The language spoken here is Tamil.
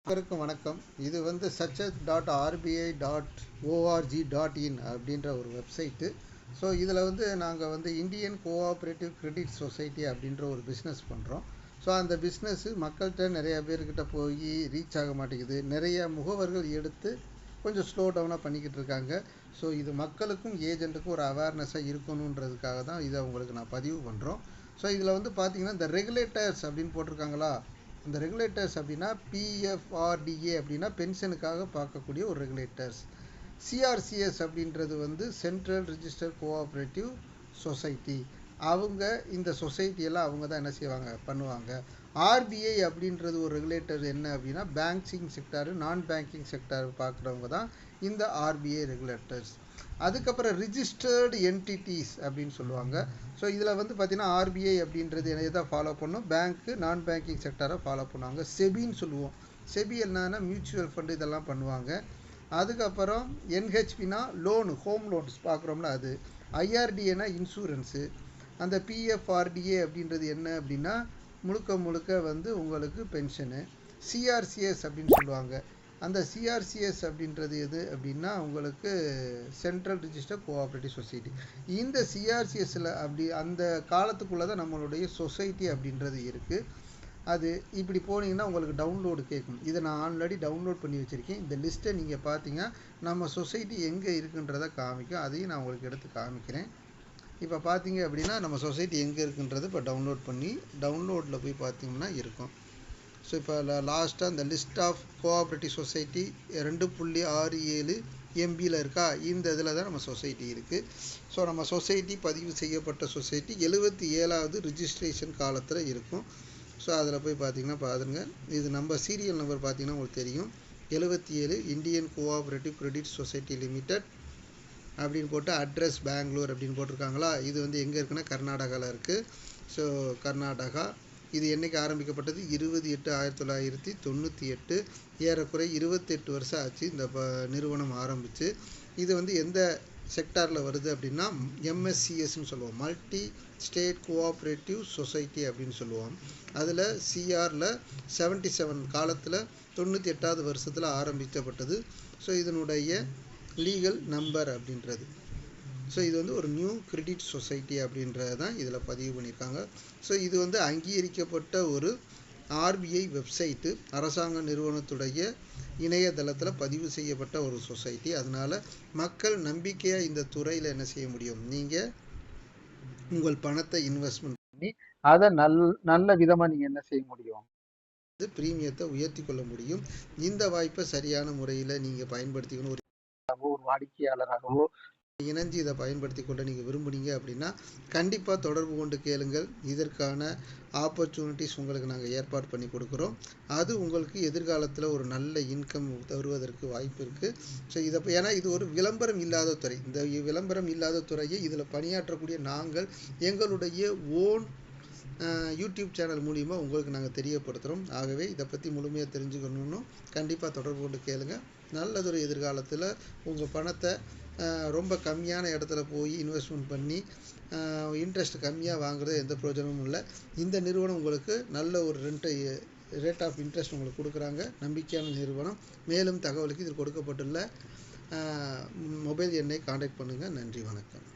அனைவருக்கும் வணக்கம். இது success.rbi.org.in அப்படின்ற ஒரு வெப்சைட்டு. ஸோ இதில் நாங்கள் இந்தியன் கோஆப்ரேட்டிவ் கிரெடிட் சொசைட்டி அப்படின்ற ஒரு பிஸ்னஸ் பண்ணுறோம். ஸோ அந்த பிஸ்னஸ்ஸு மக்கள்கிட்ட நிறைய பேர்கிட்ட போய் ரீச் ஆக மாட்டேங்குது. நிறைய முகவர்கள் எடுத்து கொஞ்சம் ஸ்லோ டவுனாக பண்ணிக்கிட்டு இருக்காங்க. ஸோ இது மக்களுக்கும் ஏஜென்ட்டுக்கும் ஒரு அவேர்னஸாக இருக்கணுன்றதுக்காக தான் இதை உங்களுக்கு நான் பதிவு பண்ணுறோம். ஸோ இதில் பார்த்தீங்கன்னா இந்த ரெகுலேட்டர்ஸ் அப்படின்னு போட்டிருக்காங்களா, இந்த ரெகுலேட்டர்ஸ் அப்படின்னா பிஎஃப்ஆர்டிஏ அப்படின்னா பென்ஷனுக்காக பார்க்கக்கூடிய ஒரு ரெகுலேட்டர்ஸ். சிஆர்சிஎஸ் அப்படின்றது சென்ட்ரல் ரிஜிஸ்டர் கோஆப்ரேட்டிவ் சொசைட்டி. அவங்க இந்த சொசைட்டியெல்லாம் அவங்க தான் என்ன செய்வாங்க, பண்ணுவாங்க. ஆர்பிஐ அப்படின்றது ஒரு ரெகுலேட்டர் என்ன அப்படின்னா பேங்கிங் செக்டாரு, நான் பேங்கிங் செக்டார் பார்க்குறவங்க தான் இந்த ஆர்பிஐ ரெகுலேட்டர்ஸ். அதுக்கப்புறம் ரிஜிஸ்டர்டு என்டிட்டிஸ் அப்படின்னு சொல்லுவாங்க. ஸோ இதில் பார்த்தீங்கன்னா ஆர்பிஐ அப்படின்றது எதை ஃபாலோ பண்ணும், பேங்க்கு நான் பேங்கிங் செக்டரை ஃபாலோ பண்ணுவாங்க. செபின்னு சொல்லுவோம். செபி என்னன்னா மியூச்சுவல் ஃபண்டு இதெல்லாம் பண்ணுவாங்க. அதுக்கப்புறம் என்ஹெச்பினா லோனு, ஹோம் லோன்ஸ் பார்க்குறோம்னா அது. ஐஆர்டிஏனா இன்சூரன்ஸு. அந்த பிஎஃப்ஆர்டிஏ அப்படின்றது என்ன அப்படின்னா முழுக்க உங்களுக்கு பென்ஷனு. சிஆர்சிஎஸ் அப்படின்னு சொல்லுவாங்க. அந்த சிஆர்சிஎஸ் அப்படின்றது எது அப்படின்னா உங்களுக்கு சென்ட்ரல் ரிஜிஸ்டர் கோஆப்ரேட்டிவ் சொசைட்டி. இந்த சிஆர்சிஎஸ்ல அப்படி அந்த காலத்துக்குள்ளே தான் நம்மளுடைய சொசைட்டி அப்படின்றது இருக்குது. அது இப்படி போனீங்கன்னா உங்களுக்கு டவுன்லோடு கேட்கும். இதை நான் ஆல்ரெடி டவுன்லோட் பண்ணி வச்சுருக்கேன். இந்த லிஸ்ட்டை நீங்கள் பார்த்தீங்கன்னா நம்ம சொசைட்டி எங்கே இருக்குன்றதை காமிக்கும். அதையும் நான் உங்களுக்கு எடுத்து காமிக்கிறேன். இப்போ பார்த்தீங்க அப்படின்னா நம்ம சொசைட்டி எங்கே இருக்குன்றது இப்போ டவுன்லோடில் போய் பார்த்தீங்கன்னா இருக்கும். ஸோ இப்போ லாஸ்ட்டாக இந்த லிஸ்ட் ஆஃப் கோஆப்ரேட்டிவ் சொசைட்டி 2.67 MBயில் இருக்கா, இந்த இதில் தான் நம்ம சொசைட்டி இருக்குது. ஸோ நம்ம சொசைட்டி பதிவு செய்யப்பட்ட சொசைட்டி 77வது ரிஜிஸ்ட்ரேஷன் காலத்தில் இருக்கும். ஸோ அதில் போய் பார்த்தீங்கன்னா பாருங்க, இது நம்ம சீரியல் நம்பர் பார்த்தீங்கன்னா உங்களுக்கு தெரியும். 77 Indian cooperative credit society limited அப்படின்னு போட்டு அட்ரஸ் பெங்களூர் அப்படின்னு போட்டிருக்காங்களா. இது எங்கே இருக்குன்னா கர்நாடகாவில் இருக்குது. ஸோ கர்நாடகா. இது என்றைக்கு ஆரம்பிக்கப்பட்டது, 20/8/1998. ஏறக்குறை 28 வருஷம் ஆச்சு இந்த நிறுவனம் ஆரம்பித்து. இது எந்த செக்டாரில் வருது அப்படின்னா எம்எஸ்சிஎஸ்ன்னு சொல்லுவோம், மல்டி ஸ்டேட் கோஆப்ரேட்டிவ் சொசைட்டி அப்படின்னு சொல்லுவோம். அதில் சிஆரில் 77 காலத்தில் 98வது வருஷத்தில் ஆரம்பிக்கப்பட்டது. ஸோ இதனுடைய லீகல் நம்பர் அப்படின்றது. ஸோ இது ஒரு நியூ கிரெடிட் சொசைட்டி அப்படின்றது தான் இதில் பதிவு பண்ணியிருக்காங்க. ஸோ இது அங்கீகரிக்கப்பட்ட ஒரு ஆர்பிஐ வெப்சைட்டு, அரசாங்க நிறுவனத்துடைய இணையதளத்தில் பதிவு செய்யப்பட்ட ஒரு சொசைட்டி. அதனால் மக்கள் நம்பிக்கையாக இந்த துறையில் என்ன செய்ய முடியும், நீங்கள் உங்கள் பணத்தை இன்வெஸ்ட்மெண்ட் பண்ணி அதை நல்ல விதமாக நீங்கள் என்ன செய்ய முடியும், பிரீமியத்தை உயர்த்தி கொள்ள முடியும். இந்த வாய்ப்பை சரியான முறையில் நீங்கள் பயன்படுத்திக்கணும். ஒரு வாடிக்கையாளராகவோ இணைஞ்சு இதை பயன்படுத்தி கொள்ள நீங்கள் விரும்புனீங்க அப்படின்னா கண்டிப்பாக தொடர்பு கொண்டு கேளுங்கள். இதற்கான ஆப்பர்ச்சுனிட்டிஸ் உங்களுக்கு நாங்கள் ஏற்பாடு பண்ணி கொடுக்குறோம். அது உங்களுக்கு எதிர்காலத்தில் ஒரு நல்ல இன்கம் தருவதற்கு வாய்ப்பு இருக்குது. ஸோ ஏன்னா இது ஒரு விளம்பரம் இல்லாத துறை. இந்த விளம்பரம் இல்லாத துறையை இதில் பணியாற்றக்கூடிய நாங்கள் எங்களுடைய ஓன் யூடியூப் சேனல் மூலிமா உங்களுக்கு நாங்கள் தெரியப்படுத்துகிறோம். ஆகவே இதை பற்றி முழுமையாக தெரிஞ்சுக்கணுன்னு கண்டிப்பாக தொடர்பு கொண்டு கேளுங்க. நல்லதொரு எதிர்காலத்தில் உங்கள் பணத்தை ரொம்ப கம்மியான இடத்துல போய் இன்வெஸ்ட்மெண்ட் பண்ணி இன்ட்ரெஸ்ட் கம்மியாக வாங்குறது எந்த பிரயோஜனமும் இல்லை. இந்த நிறுவனம் உங்களுக்கு நல்ல ஒரு ரேட் ஆஃப் இன்ட்ரெஸ்ட் உங்களுக்கு கொடுக்குறாங்க. நம்பிக்கையான நிறுவனம். மேலும் தகவலுக்கு இதில் கொடுக்கப்பட்டுள்ள மொபைல் எண்ணை கான்டாக்ட் பண்ணுங்கள். நன்றி, வணக்கம்.